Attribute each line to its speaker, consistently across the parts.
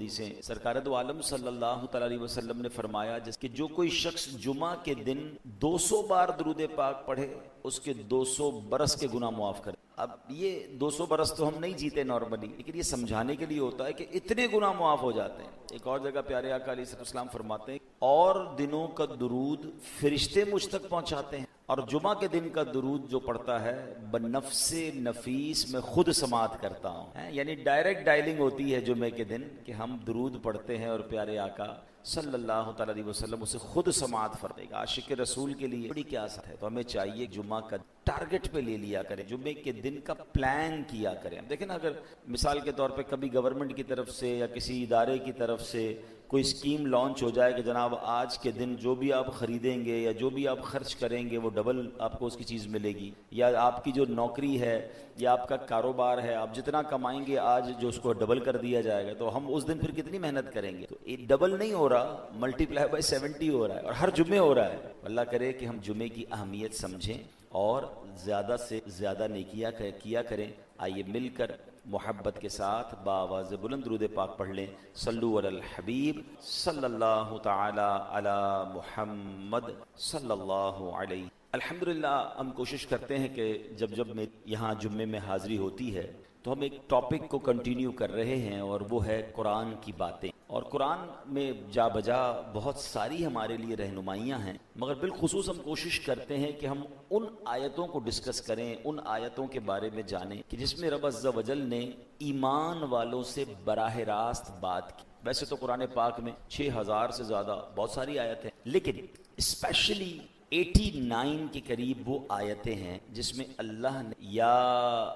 Speaker 1: حدیثیں سرکار دو عالم صلی اللہ تعالی علیہ وسلم نے فرمایا جس کہ جو کوئی شخص جمعہ کے دن 200 بار درود پاک پڑھے اس کے 200 برس کے گناہ معاف کرے. اب یہ 200 برس تو ہم نہیں جیتے نارملی، لیکن یہ سمجھانے کے لیے ہوتا ہے کہ اتنے گناہ معاف ہو جاتے ہیں. ایک اور جگہ پیارے آقا علیہ السلام فرماتے ہیں اور دنوں کا درود فرشتے مجھ تک پہنچاتے ہیں، اور جمعہ کے دن کا درود جو پڑھتا ہے بنفس نفیس میں خود سماعت کرتا ہوں. یعنی ڈائریکٹ ڈائلنگ ہوتی ہے جمعے کے دن کہ ہم درود پڑھتے ہیں اور پیارے آقا صلی اللہ تعالی علیہ وسلم اسے خود سماعت فرمائے گا. عاشق رسول کے لیے بڑی کیا ساتھ ہے. تو ہمیں چاہیے جمعہ کا ٹارگٹ پہ لے لیا کریں، جمعے کے دن کا پلان کیا کریں. دیکھیں نا، اگر مثال کے طور پہ کبھی گورنمنٹ کی طرف سے یا کسی ادارے کی طرف سے کوئی اسکیم لانچ ہو جائے کہ جناب آج کے دن جو بھی آپ خریدیں گے یا جو بھی آپ خرچ کریں گے وہ ڈبل آپ کو اس کی چیز ملے گی، یا آپ کی جو نوکری ہے یا آپ کا کاروبار ہے آپ جتنا کمائیں گے آج جو اس کو ڈبل کر دیا جائے گا، تو ہم اس دن پھر کتنی محنت کریں گے. تو یہ ڈبل نہیں ہو رہا، ملٹی پلائی بائی 70 ہو رہا ہے، اور ہر جمعے ہو رہا ہے. اللہ کرے کہ ہم جمعے کی اہمیت سمجھیں اور زیادہ سے زیادہ نیکیاں کیا کریں. آئیے مل کر محبت کے ساتھ بآواز بلند درود پاک پڑھ لیں. صلو علی الحبیب صلی اللہ تعالی علی محمد صلی اللہ علیہ. الحمدللہ ہم کوشش کرتے ہیں کہ جب میں یہاں جمعے میں حاضری ہوتی ہے تو ہم ایک ٹاپک کو کنٹینیو کر رہے ہیں، اور وہ ہے قرآن کی باتیں. اور قرآن میں جا بجا بہت ساری ہمارے لیے رہنمائیاں ہیں، مگر بالخصوص ہم کوشش کرتے ہیں کہ ہم ان آیتوں کو ڈسکس کریں، ان آیتوں کے بارے میں جانیں کہ جس میں رب عز و جل نے ایمان والوں سے براہ راست بات کی. ویسے تو قرآن پاک میں 6000 سے زیادہ بہت ساری آیتیں ہیں، لیکن اسپیشلی 89 کے قریب وہ آیتیں ہیں جس میں اللہ نے یا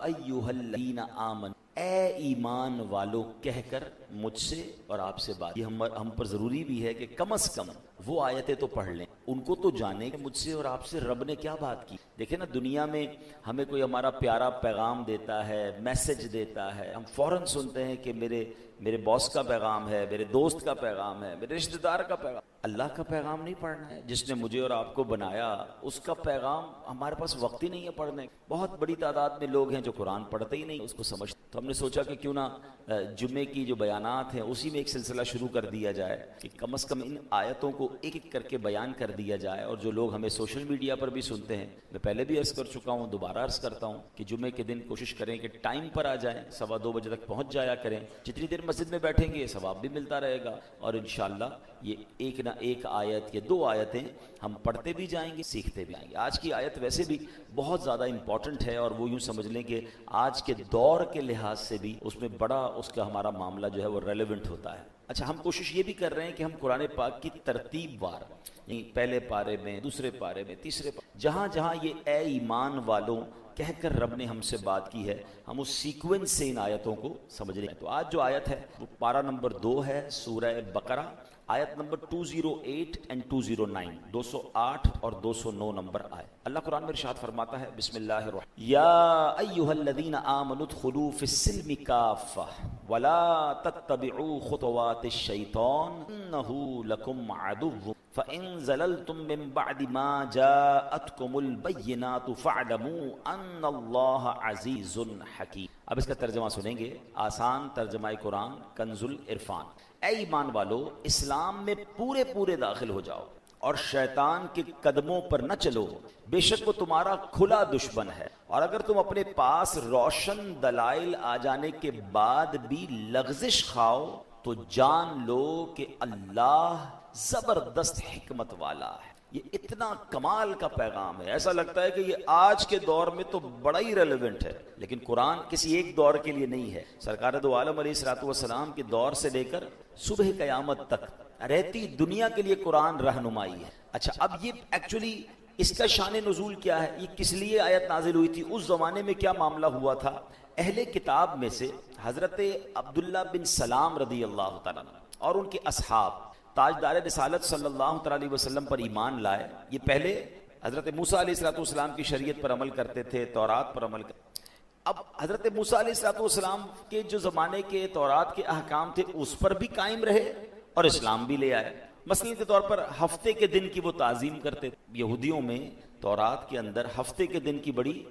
Speaker 1: ایھا الذین آمنوا، اے ایمان والو کہہ کر مجھ سے اور آپ سے بات. یہ ہم پر ضروری بھی ہے کہ کم از کم وہ آیتیں تو پڑھ لیں، ان کو تو جانیں کہ مجھ سے اور آپ سے رب نے کیا بات کی. دیکھیں نا، دنیا میں ہمیں کوئی ہمارا پیارا پیغام دیتا ہے، میسج دیتا ہے، ہم فوراً سنتے ہیں کہ میرے باس کا پیغام ہے، میرے دوست کا پیغام ہے، میرے رشتہ دار کا پیغام. اللہ کا پیغام نہیں پڑھنا ہے جس نے مجھے اور آپ کو بنایا، اس کا پیغام ہمارے پاس وقت ہی نہیں ہے پڑھنے. بہت بڑی تعداد میں لوگ ہیں جو قرآن پڑھتے ہی نہیں، اس کو سمجھتے. تو ہم نے سوچا کہ کیوں نہ جمعے کی جو بیانات ہیں اسی میں ایک سلسلہ شروع کر دیا جائے کہ کم از کم ان آیتوں کو ایک ایک کر کے بیان کر دیا جائے. اور جو لوگ ہمیں سوشل میڈیا پر بھی سنتے ہیں، میں پہلے بھی عرض کر چکا ہوں، دوبارہ عرض کرتا ہوں کہ جمعے کے دن کوشش کریں کہ ٹائم پر آ جائیں، 2:15 بجے تک پہنچ جایا کریں. جتنی دیر مسجد میں بیٹھیں گے ثواب بھی ملتا رہے گا، اور انشاءاللہ یہ ایک نہ ایک آیت یا 2 آیتیں ہم پڑھتے بھی جائیں گے، سیکھتے بھی جائیں گے. آج کی آیت ویسے بھی بہت زیادہ امپورٹنٹ ہے، اور وہ یوں سمجھ لیں کہ آج کے دور کے لحاظ سے بھی اس میں بڑا اس کا ہمارا معاملہ جو ہے وہ ریلیونٹ ہوتا ہے. اچھا، ہم کوشش یہ بھی کر رہے ہیں کہ ہم قرآن پاک کی ترتیب وار، یعنی پہلے پارے میں، دوسرے پارے میں، تیسرے پارے، جہاں جہاں یہ اے ایمان والوں کہہ کر رب نے ہم سے بات کی ہے، ہم اس سیکوینس سے ان آیتوں کو سمجھ رہے ہیں. تو آج جو آیت ہے وہ پارہ نمبر 2 ہے، سورہ بقرہ، آیت نمبر 208 and 209، 208 اور 209 نمبر آئے. اللہ قرآن میں ارشاد فرماتا ہے، بسم اللہ الرحمن یا ایھا الذین آمنوا ادخلوا فی السلم کافہ ولا تتبعوا خطوات الشیطان انہ لکم عدو فَإِن زَلَلْتُم مِّن بَعْدِ مَا جَاءَتْكُمُ الْبَيِّنَاتُ فَاعْلَمُوا أَنَّ اللَّهَ عَزِيزٌ حَكِيمٌ. اب اس کا ترجمہ سنیں گے، آسان ترجمہ قرآن کنز العرفان. اے ایمان والو، اسلام میں پورے داخل ہو جاؤ اور شیطان کے قدموں پر نہ چلو، بے شک وہ تمہارا کھلا دشمن ہے. اور اگر تم اپنے پاس روشن دلائل آ جانے کے بعد بھی لغزش کھاؤ تو جان لو کہ اللہ زبردست حکمت والا ہے. یہ اتنا کمال کا پیغام ہے، ایسا لگتا ہے کہ یہ آج کے دور میں تو بڑا ہی ریلیونٹ ہے، لیکن قرآن کسی ایک دور کے لیے نہیں ہے. سرکار دو عالم علیہ الصلوۃ والسلام کے دور سے لے کر صبح قیامت تک رہتی دنیا کے لیے قرآن رہنمائی ہے. اچھا، اب یہ ایکچولی اس کا شان نزول کیا ہے، یہ کس لیے آیت نازل ہوئی تھی، اس زمانے میں کیا معاملہ ہوا تھا. اہل کتاب میں سے حضرت عبداللہ بن سلام رضی اللہ تعالیٰ اور ان کے اصحاب تاجدار رسالت صلی اللہ علیہ وسلم پر ایمان لائے. یہ پہلے حضرت موسیٰ علیہ السلام کی شریعت پر عمل کرتے تھے، تورات پر عمل کرتے. اب حضرت موسیٰ علیہ السلام کے جو زمانے کے تورات کے احکام تھے اس پر بھی قائم رہے اور اسلام بھی لے آئے. مثلا کے طور پر ہفتے کے دن کی وہ تعظیم کرتے تھے. یہودیوں میں تورات کے اندر ہفتے کے دن کی بڑی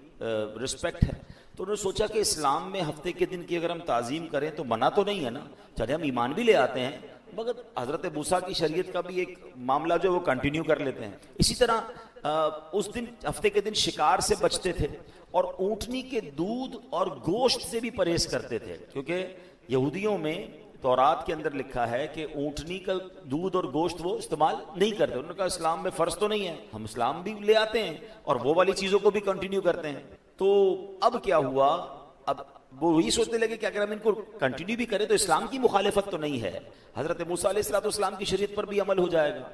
Speaker 1: رسپیکٹ ہے. تو انہوں نے سوچا کہ اسلام میں ہفتے کے دن کی اگر ہم تعظیم کریں تو منع تو نہیں ہے نا، چلے ہم ایمان بھی لے آتے ہیں مگر حضرت موسیٰ کی شریعت کا بھی ایک معاملہ جو وہ کنٹینیو کر لیتے ہیں. اسی طرح اس دن ہفتے کے دن شکار سے بچتے تھے اور اونٹنی کے دودھ اور گوشت سے بھی پرہیز کرتے تھے، کیونکہ یہودیوں میں تورات کے اندر لکھا ہے کہ اونٹنی کا دودھ اور گوشت وہ استعمال نہیں کرتے. انہوں نے کہا اسلام میں فرض تو نہیں ہے، ہم اسلام بھی لے آتے ہیں اور وہ والی چیزوں کو بھی کنٹینیو کرتے ہیں. تو اب کیا ہوا، اب وہ وہی سوچنے لگے کہ اگر ہم ان کو کنٹینیو بھی کریں تو اسلام کی مخالفت تو نہیں ہے، حضرت موسیٰ علیہ السلام کی شریعت پر بھی عمل ہو جائے گا.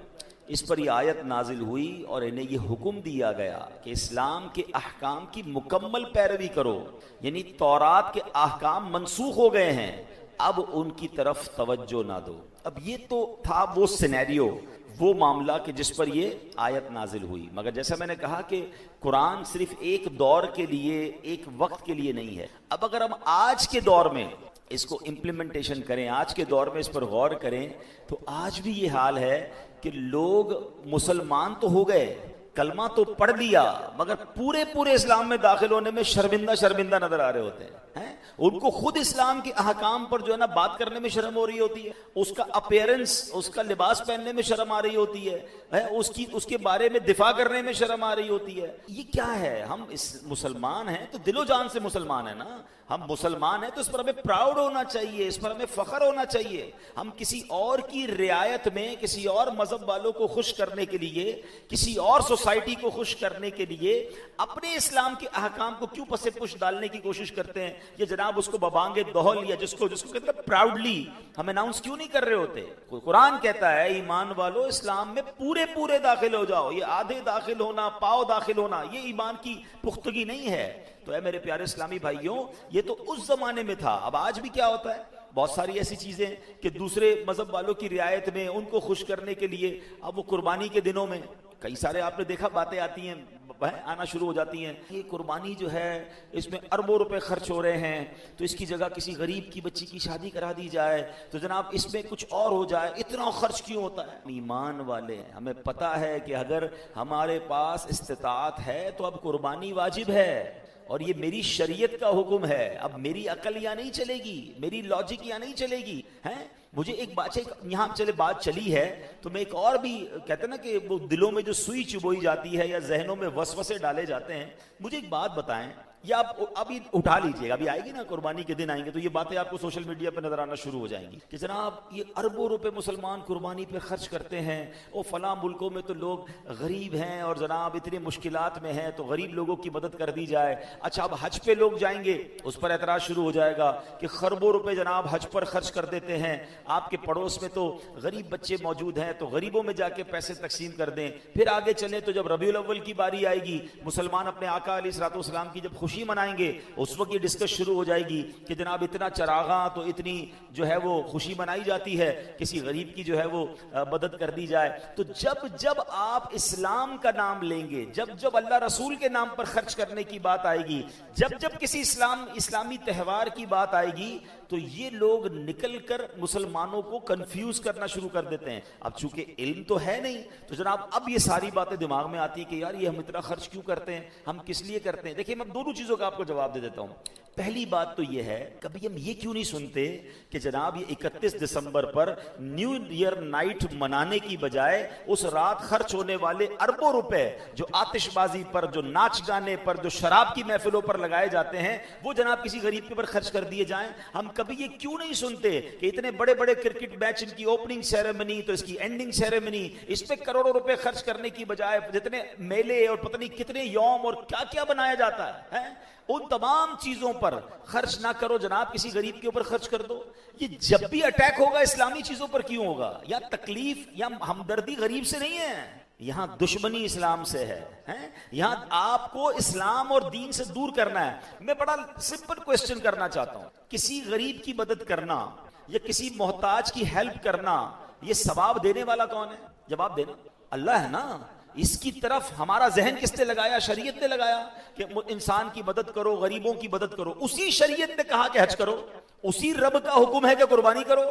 Speaker 1: اس پر یہ آیت نازل ہوئی اور انہیں یہ حکم دیا گیا کہ اسلام کے احکام کی مکمل پیروی کرو، یعنی تورات کے احکام منسوخ ہو گئے ہیں، اب ان کی طرف توجہ نہ دو. اب یہ تو تھا وہ سینیریو، وہ معاملہ کہ جس پر یہ آیت نازل ہوئی. مگر جیسا میں نے کہا کہ قرآن صرف ایک دور کے لیے، ایک وقت کے لیے نہیں ہے. اب اگر ہم آج کے دور میں اس کو امپلیمنٹیشن کریں، آج کے دور میں اس پر غور کریں، تو آج بھی یہ حال ہے کہ لوگ مسلمان تو ہو گئے، کلمہ تو پڑھ لیا، مگر پورے اسلام میں داخل ہونے میں شرمندہ نظر آ رہے ہوتے ہیں. ان کو خود اسلام کے احکام پر جو ہے نا بات کرنے میں شرم ہو رہی ہوتی ہے، اس کا اپیرنس، اس کا لباس پہننے میں شرم آ رہی ہوتی ہے، اس کے بارے میں دفاع کرنے میں شرم آ رہی ہوتی ہے. یہ کیا ہے؟ ہم مسلمان ہیں تو دل و جان سے مسلمان ہیں نا، ہم مسلمان ہیں تو اس پر ہمیں پراؤڈ ہونا چاہیے، اس پر ہمیں فخر ہونا چاہیے. ہم کسی اور کی رعایت میں، کسی اور مذہب والوں کو خوش کرنے کے لیے، کسی اور سوسائٹی کو خوش کرنے کے لیے اپنے اسلام کے احکام کو کیوں پس پش ڈالنے کی کوشش کرتے ہیں؟ یہ جناب اس کو ببانگے دوہل یا جس کو کہتے ہیں پراؤڈلی ہم اناؤنس کیوں نہیں کر رہے ہوتے؟ قرآن کہتا ہے ایمان والو اسلام میں پورے داخل ہو جاؤ. یہ آدھے داخل ہونا، پاؤ داخل ہونا، یہ ایمان کی پختگی نہیں ہے. تو اے میرے پیارے اسلامی بھائیوں، یہ تو اس زمانے میں تھا. اب آج بھی کیا ہوتا ہے؟ بہت ساری ایسی چیزیں کہ دوسرے مذہب والوں کی رعایت میں، ان کو خوش کرنے کے لیے، اب وہ قربانی کے دنوں میں کئی سارے آپ نے دیکھا باتیں آتی ہیں، آنا شروع ہو جاتی ہیں. یہ قربانی جو ہے اس میں اربوں روپے خرچ ہو رہے ہیں، تو اس کی جگہ کسی غریب کی بچی کی شادی کرا دی جائے تو جناب اس میں کچھ اور ہو جائے، اتنا خرچ کیوں ہوتا ہے؟ ایمان والے ہمیں پتا ہے کہ اگر ہمارے پاس استطاعت ہے تو اب قربانی واجب ہے، اور یہ میری شریعت کا حکم ہے. اب میری عقل یہاں نہیں چلے گی، میری لاجک یہاں نہیں چلے گی. مجھے ایک بات یہاں بات چلی ہے تو میں ایک اور بھی کہتے ہیں نا کہ وہ دلوں میں جو سوئی چبوئی جاتی ہے یا ذہنوں میں وسوسے ڈالے جاتے ہیں. مجھے ایک بات بتائیں، یا آپ ابھی اٹھا لیجئے گا، ابھی آئے گی نا قربانی کے دن آئیں گے تو یہ باتیں آپ کو سوشل میڈیا پہ نظر آنا شروع ہو جائیں گی کہ جناب یہ اربوں روپے مسلمان قربانی پہ خرچ کرتے ہیں، اور فلاں ملکوں میں تو لوگ غریب ہیں اور جناب اتنے مشکلات میں ہیں تو غریب لوگوں کی مدد کر دی جائے. اچھا اب حج پہ لوگ جائیں گے، اس پر اعتراض شروع ہو جائے گا کہ خربوں روپے جناب حج پر خرچ کر دیتے ہیں، آپ کے پڑوس میں تو غریب بچے موجود ہیں تو غریبوں میں جا کے پیسے تقسیم کر دیں. پھر آگے چلیں تو جب ربیع الاول کی باری آئے گی، مسلمان اپنے آقا علیہ الصلوۃ والسلام کی جب خوشی منائیں گے، اس وقت یہ ڈسکس شروع ہو جائے گی کہ جناب اتنا چراغاں تو اتنی جو ہے وہ خوشی منائی جاتی ہے، کسی غریب کی جو ہے وہ مدد کر دی جائے. تو جب آپ اسلام کا نام لیں گے، جب اللہ رسول کے نام پر خرچ کرنے کی بات آئے گی، جب کسی اسلامی تہوار کی بات آئے گی، تو یہ لوگ نکل کر مسلمانوں کو کنفیوز کرنا شروع کر دیتے ہیں. اب چونکہ علم تو ہے نہیں تو جناب اب یہ ساری باتیں دماغ میں آتی ہے کہ یار یہ ہم اتنا خرچ کیوں کرتے ہیں، ہم کس لیے کرتے ہیں. دیکھیں میں دونوں چیزوں کا آپ کو جواب دے دیتا ہوں. پہلی بات تو یہ ہے، کبھی ہم یہ کیوں نہیں سنتے کہ جناب یہ 31 دسمبر پر نیو ایئر نائٹ منانے کی بجائے اس رات خرچ ہونے والے اربوں روپے جو آتش بازی پر، جو ناچ گانے پر، جو شراب کی محفلوں پر لگائے جاتے ہیں، وہ جناب کسی غریب کے پر خرچ کر دیے جائیں. ہم کبھی یہ کیوں نہیں سنتے کہ اتنے بڑے کرکٹ میچ، ان کی اوپننگ سیریمنی تو اس کی اینڈنگ سیریمنی، اس پہ کروڑوں روپے خرچ کرنے کی بجائے جتنے میلے اور پتہ نہیں کتنے یوم اور کیا کیا بنایا جاتا ہے، ان تمام چیزوں پر خرچ نہ کرو جناب، کسی غریب کے اوپر خرچ کر دو. یہ جب بھی اٹیک ہوگا اسلامی چیزوں پر کیوں ہوگا؟ یا تکلیف یا ہمدردی غریب سے نہیں ہے، یہاں دشمنی اسلام سے ہے. یہاں آپ کو اسلام اور دین سے دور کرنا ہے. میں بڑا سمپل کوسچن کرنا چاہتا ہوں، کسی غریب کی مدد کرنا یا کسی محتاج کی ہیلپ کرنا، یہ ثواب دینے والا کون ہے؟ جواب دینا اللہ ہے نا. اس کی طرف ہمارا ذہن کس نے لگایا؟ شریعت نے لگایا کہ انسان کی مدد کرو، غریبوں کی مدد کرو. اسی شریعت نے کہا کہ حج کرو. اسی رب کا حکم ہے کہ قربانی کرو.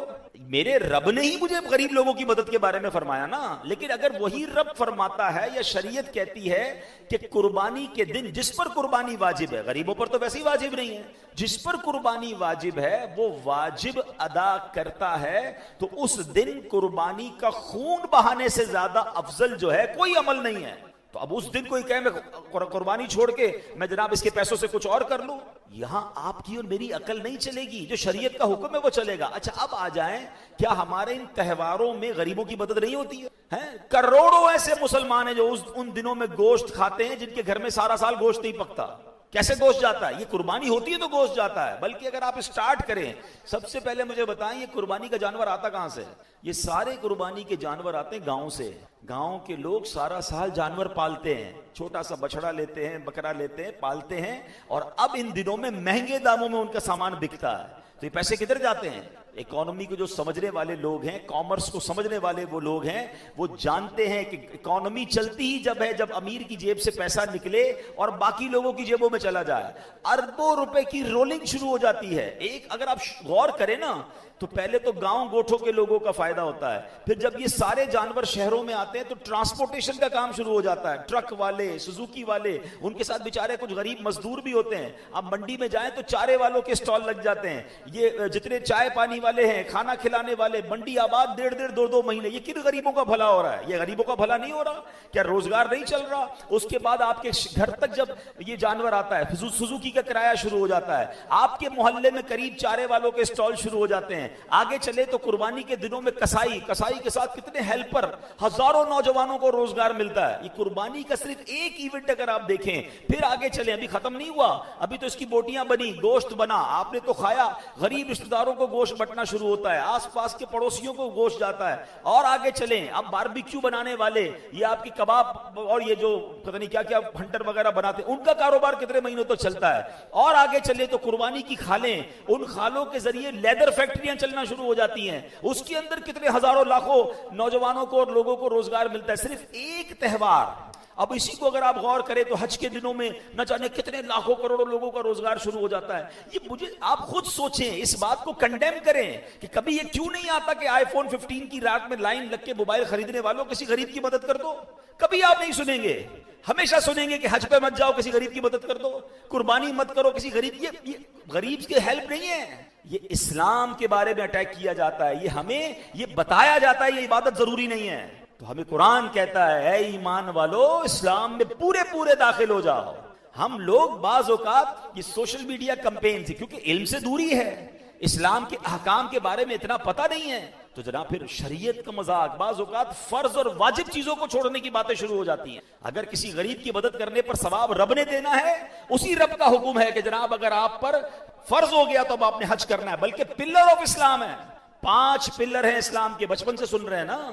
Speaker 1: میرے رب نے ہی مجھے غریب لوگوں کی مدد کے بارے میں فرمایا نا. لیکن اگر وہی رب فرماتا ہے یا شریعت کہتی ہے کہ قربانی کے دن جس پر قربانی واجب ہے، غریبوں پر تو ویسے ہی واجب نہیں ہے، جس پر قربانی واجب ہے وہ واجب ادا کرتا ہے، تو اس دن قربانی کا خون بہانے سے زیادہ افضل جو ہے کوئی عمل نہیں ہے. تو اب اس دن کوئی کہے میں قربانی چھوڑ کے میں جناب اس کے پیسوں سے کچھ اور کر لوں، یہاں آپ کی اور میری عقل نہیں چلے گی. جو شریعت کا حکم ہے وہ چلے گا. اچھا اب آ جائیں، کیا ہمارے ان تہواروں میں غریبوں کی مدد نہیں ہوتی ہے؟ کروڑوں ایسے مسلمان ہیں جو ان دنوں میں گوشت کھاتے ہیں جن کے گھر میں سارا سال گوشت نہیں پکتا. کیسے گوشت جاتا ہے؟ یہ قربانی ہوتی ہے تو گوشت جاتا ہے. بلکہ اگر آپ اسٹارٹ کریں، سب سے پہلے مجھے بتائیں یہ قربانی کا جانور آتا کہاں سے؟ یہ سارے قربانی کے جانور آتے ہیں گاؤں سے. گاؤں کے لوگ سارا سال جانور پالتے ہیں، چھوٹا سا بچڑا لیتے ہیں، بکرا لیتے ہیں، پالتے ہیں، اور اب ان دنوں میں مہنگے داموں میں ان کا سامان بکتا ہے. تو یہ پیسے کدھر جاتے ہیں؟ اکانومی کو جو سمجھنے والے لوگ ہیں، کامرس کو سمجھنے والے وہ لوگ ہیں، وہ جانتے ہیں کہ اکانومی چلتی ہی جب ہے جب امیر کی جیب سے پیسہ نکلے اور باقی لوگوں کی جیبوں میں چلا جائے. اربوں روپے کی رولنگ شروع ہو جاتی ہے. ایک اگر آپ غور کریں نا تو پہلے تو گاؤں گوٹھوں کے لوگوں کا فائدہ ہوتا ہے، پھر جب یہ سارے جانور شہروں میں آتے ہیں تو ٹرانسپورٹیشن کا کام شروع ہو جاتا ہے. ٹرک والے، سوزوکی والے، ان کے ساتھ بیچارے کچھ غریب مزدور بھی ہوتے ہیں. اب منڈی میں جائیں تو چارے والوں کے سٹال لگ جاتے ہیں. یہ جتنے چائے پانی والے ہیں، کھانا کھلانے والے، منڈی آباد 1.5-2 مہینے. یہ کن غریبوں کا بھلا ہو رہا ہے؟ یہ غریبوں کا بھلا نہیں ہو رہا؟ کیا روزگار نہیں چل رہا؟ اس کے بعد آپ کے گھر تک جب یہ جانور آتا ہے، سوزوکی کا کرایہ شروع ہو جاتا ہے. آپ کے محلے میں قریب چارے والوں کے سٹال شروع ہو جاتے ہیں. آگے چلے تو قربانی کے دنوں میں کسائی کے ساتھ کتنے ہیلپر، ہزاروں نوجوانوں کو روزگار ملتا ہے. یہ قربانی کا صرف ایک ایونٹ اگر آپ دیکھیں. پھر آگے چلیں، ابھی ختم نہیں ہوا، ابھی تو اس کی بوٹیاں بنی، گوشت بنا، آپ نے تو کھایا، غریب رشتہ داروں کو گوشت بٹنا شروع ہوتا ہے، آس پاس کے پڑوسیوں کو گوشت جاتا ہے. اور آگے چلیں، اب باربیکیو بنانے والے، یہ آپ کی کباب اور یہ جو پتہ نہیں کیا کیا ہنٹر وغیرہ بناتے ہیں، ان کا کاروبار کتنے مہینوں تک چلتا ہے. اور آگے چلے تو قربانی کی کھالیں، ان کھالوں کے ذریعے لیدر فیکٹریاں چلنا شروع ہو جاتی ہیں. اس کے اندر کتنے ہزاروں لاکھوں نوجوانوں کو اور لوگوں کو روزگار ملتا ہے. صرف ایک تہوار. اب اسی کو اگر آپ غور کریں تو حج کے دنوں میں نہ جانے کتنے لاکھوں کروڑوں لوگوں کا روزگار شروع ہو جاتا ہے. یہ مجھے آپ خود سوچیں، اس بات کو کنڈیم کریں کہ کبھی یہ کیوں نہیں آتا کہ آئی فون 15 کی رات میں لائن لگ کے موبائل خریدنے والوں کسی غریب کی مدد کر دو. کبھی آپ نہیں سنیں گے. ہمیشہ سنیں گے کہ حج پہ مت جاؤ، کسی غریب کی مدد کر دو، قربانی مت کرو کسی غریب. یہ غریب کی ہیلپ نہیں ہے، یہ اسلام کے بارے میں اٹیک کیا جاتا ہے. یہ ہمیں یہ بتایا جاتا ہے یہ عبادت ضروری نہیں ہے. تو ہمیں قرآن کہتا ہے اے ایمان والو اسلام میں پورے داخل ہو جاؤ. ہم لوگ بعض اوقات یہ سوشل میڈیا کمپین سے، کیونکہ علم سے دوری ہے، اسلام کے احکام کے بارے میں اتنا پتہ نہیں ہے، تو جناب پھر شریعت کا مذاق، بعض اوقات فرض اور واجب چیزوں کو چھوڑنے کی باتیں شروع ہو جاتی ہیں. اگر کسی غریب کی مدد کرنے پر ثواب رب نے دینا ہے، اسی رب کا حکم ہے کہ جناب اگر آپ پر فرض ہو گیا تو اب آپ نے حج کرنا ہے. بلکہ پلر آف اسلام ہے، 5 پلر ہیں اسلام کے، بچپن سے سن رہے ہیں نا،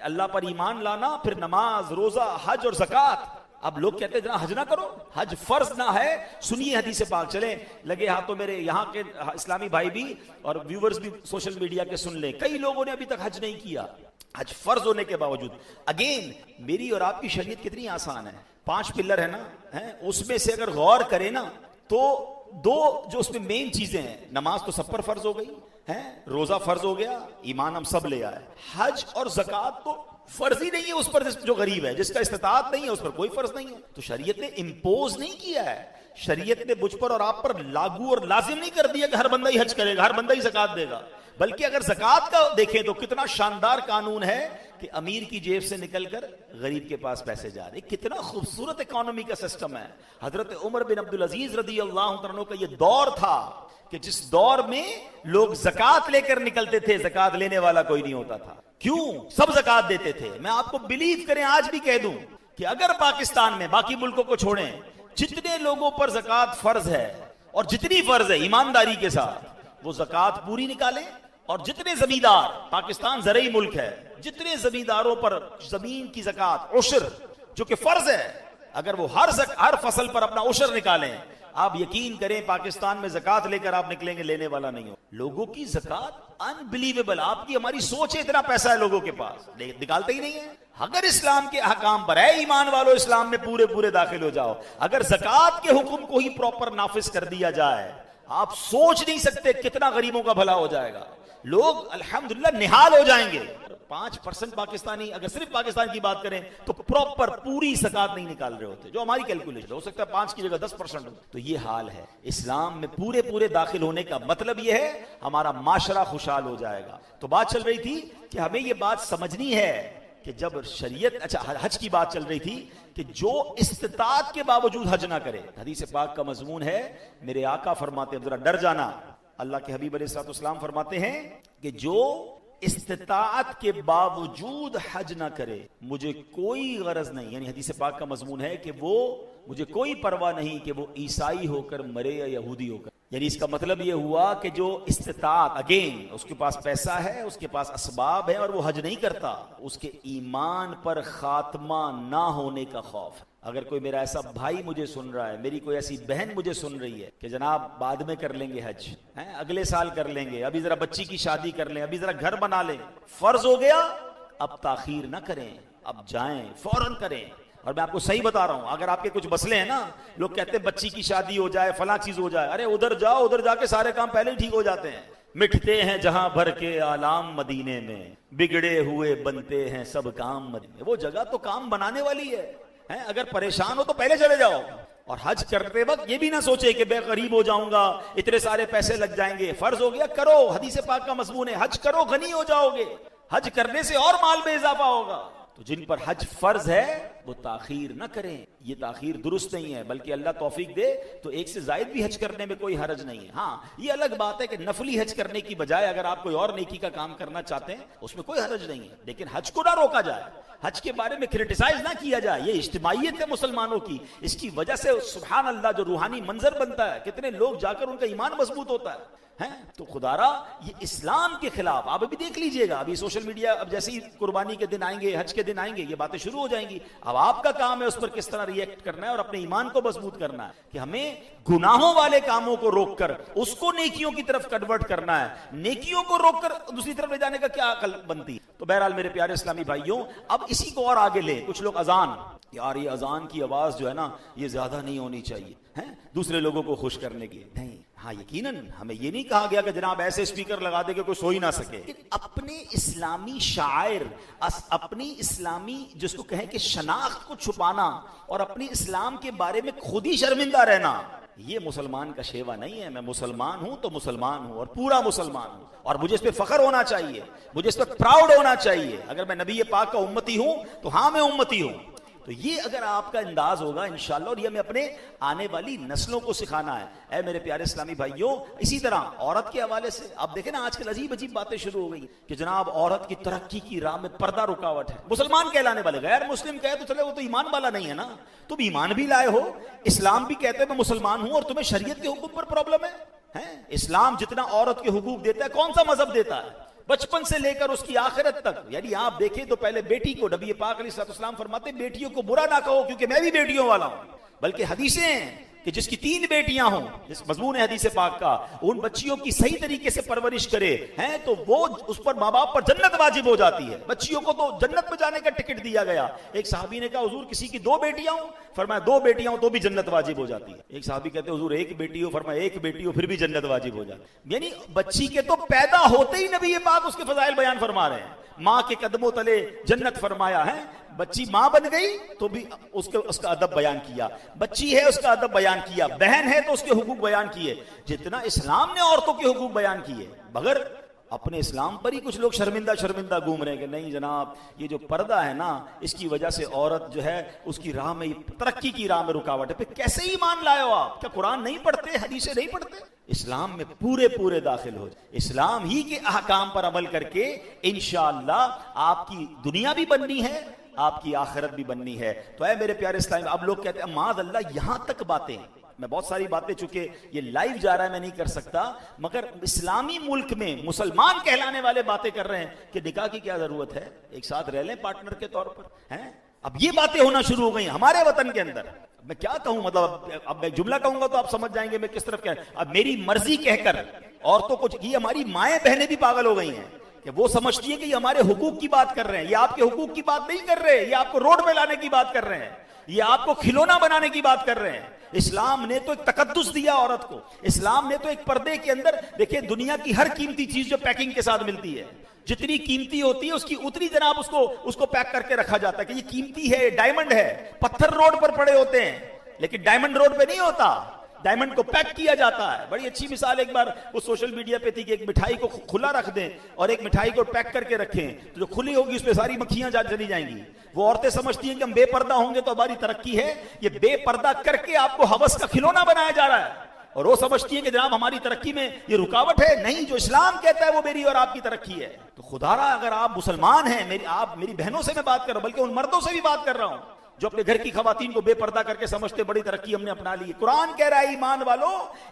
Speaker 1: اللہ پر ایمان لانا، پھر نماز، روزہ، حج اور زکوٰۃ. اب لوگ کہتے ہیں حج نہ کرو، حج فرض نہ ہے. سنیے حدیث پاک. چلیں لگے ہاتھوں میرے یہاں کے اسلامی بھائی بھی اور ویورز بھی سوشل میڈیا کے سن لیں. کئی لوگوں نے ابھی تک حج نہیں کیا، حج فرض ہونے کے باوجود. اگین میری اور آپ کی شریعت کتنی آسان ہے. 5 پلر ہے نا، اس میں سے اگر غور کریں نا تو 2 جو اس میں مین چیزیں ہیں، نماز تو سب پر فرض ہو گئی ہے، روزہ فرض ہو گیا، ایمان ہم سب لے آئے. حج اور زکوٰۃ تو فرض ہی نہیں ہے اس پر جو غریب ہے، جس کا استطاعت نہیں ہے اس پر کوئی فرض نہیں ہے. تو شریعت نے امپوز نہیں کیا ہے، شریعت نے مجھ پر اور آپ پر لاگو اور لازم نہیں کر دیا کہ ہر بندہ ہی حج کرے گا، ہر بندہ ہی زکوٰۃ دے گا. بلکہ اگر زکوٰۃ کا دیکھیں تو کتنا شاندار قانون ہے کہ امیر کی جیب سے نکل کر غریب کے پاس پیسے جا رہے. کتنا خوبصورت اکانومی کا سسٹم ہے. حضرت عمر بن عبدالعزیز رضی اللہ عنہ کا یہ دور تھا کہ جس دور میں لوگ زکوٰۃ لے کر نکلتے تھے، زکوٰۃ لینے والا کوئی نہیں ہوتا تھا. کیوں؟ سب زکوٰۃ دیتے تھے. میں آپ کو بلیو کریں، آج بھی کہہ دوں کہ اگر پاکستان میں، باقی ملکوں کو چھوڑیں، جتنے لوگوں پر زکوٰۃ فرض ہے اور جتنی فرض ہے ایمانداری کے ساتھ وہ زکوٰۃ پوری نکالیں. اور جتنے زمیندار، پاکستان زرعی ملک ہے، جتنے زمینداروں پر زمین کی زکوٰۃ عشر جو کہ فرض ہے، اگر وہ ہر فصل پر اپنا عشر نکالیں، آپ یقین کریں پاکستان میں زکوٰۃ لے کر آپ نکلیں گے لینے والا نہیں ہو. لوگوں کی زکوٰۃ انبلیویبل. آپ کی ہماری سوچ ہے اتنا پیسہ ہے لوگوں کے پاس، نکالتے ہی نہیں ہے. اگر اسلام کے احکام پر ہے ایمان والو اسلام میں پورے داخل ہو جاؤ. اگر زکوٰۃ کے حکم کو ہی پراپر نافذ کر دیا جائے، آپ سوچ نہیں سکتے کتنا غریبوں کا بھلا ہو جائے گا. لوگ الحمدللہ نہال ہو جائیں گے. 5% پاکستانی اگر صرف پاکستان کی بات کریں تو پراپر پوری زکات نہیں نکال رہے ہوتے, جو ہماری کیلکولیشن ہو سکتا ہے 5 کی جگہ 10% ہو. تو یہ حال ہے. اسلام میں پورے داخل ہونے کا مطلب یہ ہے ہمارا معاشرہ خوشحال ہو جائے گا. تو بات چل رہی تھی کہ ہمیں یہ بات سمجھنی ہے کہ جب شریعت, اچھا حج کی بات چل رہی تھی کہ جو استطاعت کے باوجود حج نہ کرے. حدیث پاک کا مضمون ہے, میرے آقا فرماتے ہیں, ذرا ڈر جانا, اللہ کے حبیب علیہ الصلوۃ والسلام فرماتے ہیں کہ جو استطاعت کے باوجود حج نہ کرے مجھے کوئی غرض نہیں. یعنی حدیث پاک کا مضمون ہے کہ وہ مجھے کوئی پرواہ نہیں کہ وہ عیسائی ہو کر مرے یا یہودی ہو کر. یعنی اس کا مطلب یہ ہوا کہ جو استطاعت, اگین اس کے پاس پیسہ ہے, اس کے پاس اسباب ہے اور وہ حج نہیں کرتا, اس کے ایمان پر خاتمہ نہ ہونے کا خوف ہے. اگر کوئی میرا ایسا بھائی مجھے سن رہا ہے, میری کوئی ایسی بہن مجھے سن رہی ہے کہ جناب بعد میں کر لیں گے حج, اگلے سال کر لیں گے, ابھی ذرا بچی کی شادی کر لیں, ابھی ذرا گھر بنا لیں, فرض ہو گیا, اب تاخیر نہ کریں, اب جائیں, فوراً کریں. اور میں آپ کو صحیح بتا رہا ہوں, اگر آپ کے کچھ مسئلے ہیں نا, لوگ کہتے ہیں بچی کی شادی ہو جائے, فلاں چیز ہو جائے, ارے ادھر جاؤ, ادھر جا کے سارے کام پہلے ہی ٹھیک ہو جاتے ہیں. مٹتے ہیں جہاں بھر کے آلام مدینے میں, بگڑے ہوئے بنتے ہیں سب کام مدینے میں. وہ جگہ تو کام بنانے والی ہے. اگر پریشان ہو تو پہلے چلے جاؤ. اور حج کرتے وقت یہ بھی نہ سوچے کہ بے غریب ہو جاؤں گا, اتنے سارے پیسے لگ جائیں گے. فرض ہو گیا, کرو. حدیث پاک کا مضمون ہے حج کرو, غنی ہو جاؤ گے. حج کرنے سے اور مال میں اضافہ ہوگا. تو جن پر حج فرض ہے وہ تاخیر نہ کریں. یہ تاخیر درست نہیں ہے, بلکہ اللہ توفیق دے تو ایک سے زائد بھی حج کرنے میں کوئی حرج نہیں ہے. ہاں یہ الگ بات ہے کہ نفلی حج کرنے کی بجائے اگر آپ کوئی اور نیکی کا کام کرنا چاہتے ہیں اس میں کوئی حرج نہیں ہے, لیکن حج کو نہ روکا جائے, حج کے بارے میں کرٹیسائز نہ کیا جائے. یہ اجتماعیت ہے مسلمانوں کی, اس کی وجہ سے سبحان اللہ جو روحانی منظر بنتا ہے, کتنے لوگ جا کر ان کا ایمان مضبوط ہوتا ہے. تو خدا را یہ اسلام کے خلاف. آپ ابھی دیکھ لیجئے گا, ابھی سوشل میڈیا, اب جیسے ہی قربانی کے دن آئیں گے, حج کے دن آئیں گے, یہ باتیں شروع ہو جائیں گی. اب آپ کا کام ہے اس پر کس طرح ریئیکٹ کرنا ہے اور اپنے ایمان کو مضبوط کرنا ہے کہ ہمیں گناہوں والے کاموں کو روک کر اس کو نیکیوں کی طرف کنورٹ کرنا ہے, نیکیوں کو روک کر دوسری طرف لے جانے کا کیا عقل بنتی. تو بہرحال میرے پیارے اسلامی بھائیوں, اب اسی کو اور آگے لیں. کچھ لوگ اذان, یار یہ اذان کی آواز جو ہے نا یہ زیادہ نہیں ہونی چاہیے دوسرے لوگوں کو خوش کرنے کی. نہیں, ہاں یقیناً ہمیں یہ نہیں کہا گیا کہ جناب ایسے اسپیکر لگا دے کہ کوئی سو ہی نہ سکے. اپنے اسلامی شاعر, اپنی اسلامی جس کو کہیں کہ شناخت کو چھپانا اور اپنی اسلام کے بارے میں خود ہی شرمندہ رہنا, یہ مسلمان کا شیوا نہیں ہے. میں مسلمان ہوں تو مسلمان ہوں اور پورا مسلمان ہوں, اور مجھے اس پہ فخر ہونا چاہیے, مجھے اس پہ پراؤڈ ہونا چاہیے. اگر میں نبی پاک کا امتی ہوں تو ہاں میں امتی ہوں. تو یہ اگر آپ کا انداز ہوگا انشاءاللہ, اور یہ ہمیں اپنے آنے والی نسلوں کو سکھانا ہے. اے میرے پیارے اسلامی بھائیوں, اسی طرح عورت کے حوالے سے آپ دیکھیں نا, آج کل عجیب عجیب باتیں شروع ہو گئی کہ جناب عورت کی ترقی کی راہ میں پردہ رکاوٹ ہے. مسلمان کہلانے والے, غیر مسلم کہے تو چلے وہ تو ایمان والا نہیں ہے نا. تم ایمان بھی لائے ہو, اسلام بھی کہتے ہیں میں مسلمان ہوں, اور تمہیں شریعت کے حکم پر پرابلم ہے. اسلام جتنا عورت کے حقوق دیتا ہے, کون سا مذہب دیتا ہے, بچپن سے لے کر اس کی آخرت تک. یعنی آپ دیکھیں تو پہلے بیٹی کو, نبی پاک علیہ الصلوۃ والسلام فرماتے ہیں بیٹیوں کو برا نہ کہو کیونکہ میں بھی بیٹیوں والا ہوں. بلکہ حدیثیں ہیں کہ جس کی 3 بیٹیاں ہوں, جس مضمون ہے حدیث پاک کا, ان بچیوں کی صحیح طریقے سے پرورش کرے تو وہ اس پر ماں باپ پر جنت واجب ہو جاتی ہے. بچیوں کو تو جنت میں جانے کا ٹکٹ دیا گیا. ایک صحابی نے کہا حضور کسی کی 2 بیٹیاں ہوں, فرمایا 2 بیٹیاں ہوں تو بھی جنت واجب ہو جاتی ہے. ایک صحابی کہتے ہیں حضور 1 بیٹی ہو, فرمایا 1 بیٹی ہو پھر بھی جنت واجب ہو جاتی ہے. یعنی بچی کے تو پیدا ہوتے ہی نبی پاک اس کے فضائل بیان فرما رہے ہیں. ماں کے قدموں تلے جنت فرمایا ہے. بچی ماں بن گئی تو بھی اس کا ادب بیان کیا, بچی ہے اس کا ادب بیان کیا, بہن ہے تو اس کے حقوق بیان کیے. جتنا اسلام نے عورتوں کے حقوق بیان کیے, مگر اپنے اسلام پر ہی کچھ لوگ شرمندہ گھوم رہے ہیں کہ نہیں جناب یہ جو پردہ ہے نا اس کی وجہ سے عورت جو ہے اس کی راہ میں, ترقی کی راہ میں رکاوٹ ہے. پھر کیسے ایمان لائے ہو آپ؟ کیا قرآن نہیں پڑھتے, حدیثیں نہیں پڑھتے؟ اسلام میں پورے داخل ہو, اسلام ہی کے احکام پر عمل کر کے انشاءاللہ آپ کی دنیا بھی بننی ہے, آپ کی آخرت بھی بننی ہے. تو اے میرے پیارے اسلام, اب لوگ کہتے ہیں معاذ اللہ یہاں تک باتیں, میں بہت ساری باتیں چونکہ یہ لائیو جا رہا ہے میں نہیں کر سکتا, مگر اسلامی ملک میں مسلمان کہلانے والے باتیں کر رہے ہیں کہ نکاح کی کیا ضرورت ہے, ایک ساتھ رہ لیں پارٹنر کے طور پر. اب یہ باتیں ہونا شروع ہو گئی ہمارے وطن کے اندر. میں کیا کہوں, مطلب اب میں جملہ کہوں گا تو آپ سمجھ جائیں گے میں کس طرف کیا. اب میری مرضی کہہ کر عورتوں کو, یہ ہماری مائیں بہنیں بھی پاگل ہو گئی ہیں کہ وہ سمجھتی ہیں کہ یہ ہمارے حقوق کی بات کر رہے ہیں. یہ آپ کے حقوق کی بات نہیں کر رہے, یہ آپ کو روڈ پہ لانے کی بات کر رہے ہیں. یہ آپ کو کھلونا بنانے کی بات کر رہے ہیں. اسلام نے تو ایک تقدس دیا عورت کو. اسلام نے تو ایک پردے کے اندر، دیکھیں دنیا کی ہر قیمتی چیز جو پیکنگ کے ساتھ ملتی ہے، جتنی قیمتی ہوتی ہے اس کی اتنی جناب اس کو پیک کر کے رکھا جاتا ہے کہ یہ قیمتی ہے، ڈائمنڈ ہے. پتھر روڈ پر پڑے ہوتے ہیں لیکن ڈائمنڈ روڈ پہ نہیں ہوتا. ڈائمنڈ کو پیک کیا جاتا ہے. بڑی اچھی مثال ایک بار وہ سوشل میڈیا پہ تھی کہ ایک مٹھائی کو کھلا رکھ دیں اور ایک مٹھائی کو پیک کر کے رکھیں تو جو کھلی ہوگی اس پہ ساری مکھیاں چلی جائیں گی. وہ عورتیں سمجھتی ہیں کہ ہم بے پردہ ہوں گے تو ہماری ترقی ہے. یہ بے پردہ کر کے آپ کو ہوس کا کھلونا بنایا جا رہا ہے اور وہ سمجھتی ہے کہ جناب ہماری ترقی میں یہ رکاوٹ ہے. نہیں، جو اسلام کہتا ہے وہ میری اور آپ کی ترقی ہے. تو خدا را اگر آپ مسلمان ہیں، آپ میری بہنوں سے میں بات کر رہا ہوں، بلکہ ان مردوں سے بھی بات کر رہا ہوں جو اپنے گھر کی خواتین کو بے پردہ کر کے سمجھتے بڑی ترقی ہم نے اپنا لی. قرآن کہہ رہا ہے ایمان والو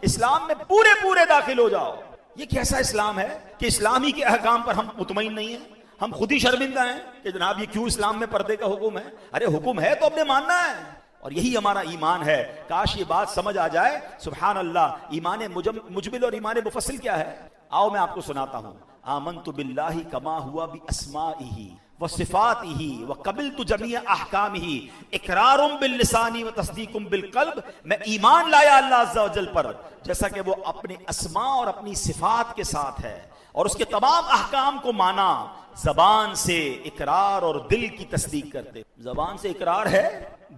Speaker 1: اسلام میں پورے داخل ہو جاؤ. یہ کیسا اسلام ہے کہ اسلامی کے احکام پر ہم مطمئن نہیں ہیں؟ ہم خود ہی شرمندہ ہیں کہ جناب یہ کیوں اسلام میں پردے کا حکم ہے. ارے حکم ہے تو ہم نے ماننا ہے اور یہی ہمارا ایمان ہے. کاش یہ بات سمجھ آ جائے. سبحان اللہ. ایمان مجمل اور ایمان مفصل کیا ہے؟ آؤ میں آپ کو سناتا ہوں. آمنت باللہ کما ہوا باسمائہ وصفاتہ وقبلت جمیع احکامہ اقرار باللسان وتصدیق بالقلب. میں ایمان لایا اللہ عز و جل پر جیسا کہ وہ اپنے اسماء اور اپنی صفات کے ساتھ ہے اور اس کے تمام احکام کو مانا. زبان سے اقرار اور دل کی تصدیق کرتے. زبان سے اقرار ہے،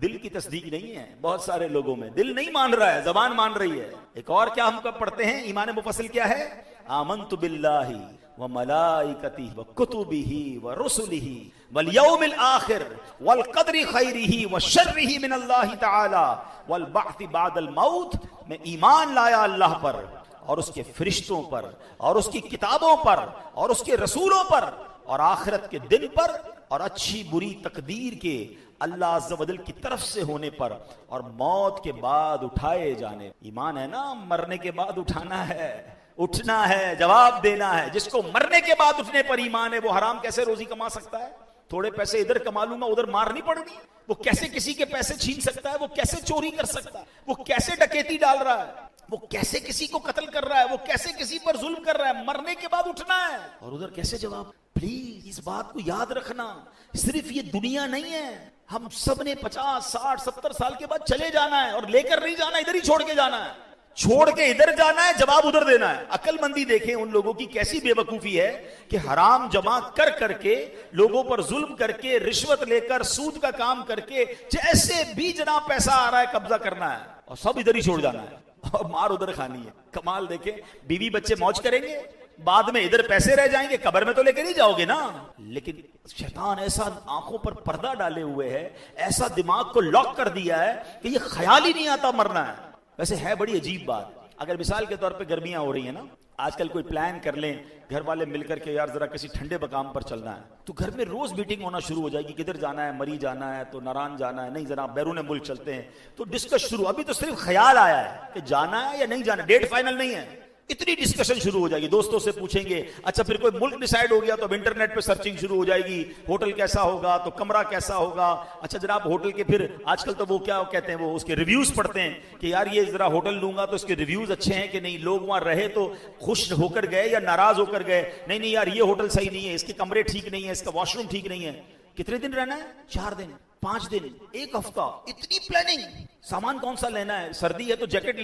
Speaker 1: دل کی تصدیق نہیں ہے. بہت سارے لوگوں میں دل نہیں مان رہا ہے، زبان مان رہی ہے. ایک اور کیا ہم کب پڑھتے ہیں؟ ایمان مفصل کیا ہے؟ آمنت باللہ وملائکتہ وکتبہ ورسلہ والیوم الآخر والقدر خیرہ وشرہ من اللہ تعالی والبعث بعد الموت. میں ایمان لایا اللہ پر اور اس کے فرشتوں پر اور اس کی کتابوں پر اور اس کے رسولوں پر اور آخرت کے دن پر اور اچھی بری تقدیر کے اللہ عز و جل کی طرف سے ہونے پر اور موت کے بعد اٹھائے جانے. ایمان ہے نا، مرنے کے بعد اٹھانا ہے، اٹھنا ہے، جواب دینا ہے. جس کو مرنے کے بعد اٹھنے پر ایمان ہے وہ حرام کیسے روزی کما سکتا ہے؟ تھوڑے پیسے ادھر کما لوں گا ادھر مار نہیں پڑنی. وہ کیسے کسی کے پیسے چھین سکتا ہے؟ وہ کیسے چوری کر سکتا ہے؟ وہ کیسے ڈکیتی ڈال رہا ہے؟ وہ کیسے کسی کو قتل کر رہا ہے؟ وہ کیسے کسی پر ظلم کر رہا ہے؟ مرنے کے بعد اٹھنا ہے اور ادھر کیسے جواب. پلیز اس بات کو یاد رکھنا. صرف یہ دنیا نہیں ہے، ہم سب نے 50 60 70 سال کے بعد چلے جانا ہے اور لے کر نہیں جانا، ادھر ہی چھوڑ کے جانا ہے. چھوڑ کے ادھر جانا ہے، جواب ادھر دینا ہے. عقل مندی دیکھیں ان لوگوں کی کیسی بے وقوفی ہے کہ حرام جمع کر کے لوگوں پر ظلم کر کے رشوت لے کر سود کا کام کر کے جیسے بھی جناب پیسہ آ رہا ہے قبضہ کرنا ہے اور سب ادھر ہی چھوڑ جانا ہے اور مار ادھر کھانی ہے. کمال دیکھیں، بیوی بچے موج کریں گے، بعد میں ادھر پیسے رہ جائیں گے، قبر میں تو لے کے نہیں جاؤ گے نا. لیکن شیطان ایسا آنکھوں پر پردہ ڈالے ہوئے ہے، ایسا دماغ کو لاک کر دیا ہے کہ یہ خیال ہی نہیں آتا مرنا ہے. ویسے ہے بڑی عجیب بات. اگر مثال کے طور پہ گرمیاں ہو رہی ہیں نا، آج کل کوئی پلان کر لیں گھر والے مل کر کے، یار ذرا کسی ٹھنڈے مقام پر چلنا ہے، تو گھر میں روز میٹنگ ہونا شروع ہو جائے گی. کدھر جانا ہے؟ مری جانا ہے تو ناران جانا ہے، نہیں جناب بیرون ملک چلتے ہیں. تو ڈسکس شروع. ابھی تو صرف خیال آیا ہے کہ جانا ہے یا نہیں جانا، ڈیٹ فائنل نہیں ہے. اتنی ڈسکشن شروع ہو جائے گی. دوستوں سے پوچھیں گے، اچھا پھر کوئی ملک ڈیسائیڈ ہو گیا تو اب انٹرنیٹ پہ سرچنگ شروع ہو جائے گی، ہوٹل کیسا ہوگا تو کمرہ کیسا ہوگا. اچھا جناب ہوٹل کے پھر آج کل تو وہ کیا کہتے ہیں، وہ اس کے ریویوز پڑھتے ہیں کہ یار یہ ذرا ہوٹل لوں گا تو اس کے ریویوز اچھے ہیں کہ نہیں، لوگ وہاں رہے تو خوش ہو کر گئے یا ناراض ہو کر گئے. نہیں یار یہ ہوٹل صحیح نہیں ہے، اس کے کمرے ٹھیک نہیں ہے، اس کا واش روم ٹھیک نہیں ہے. کتنے دن رہنا ہے؟ 4 دن 5 دن 1 ہفتہ. اتنی پلاننگ. سامان کون سا لینا ہے؟ سردی ہے تو جیکٹ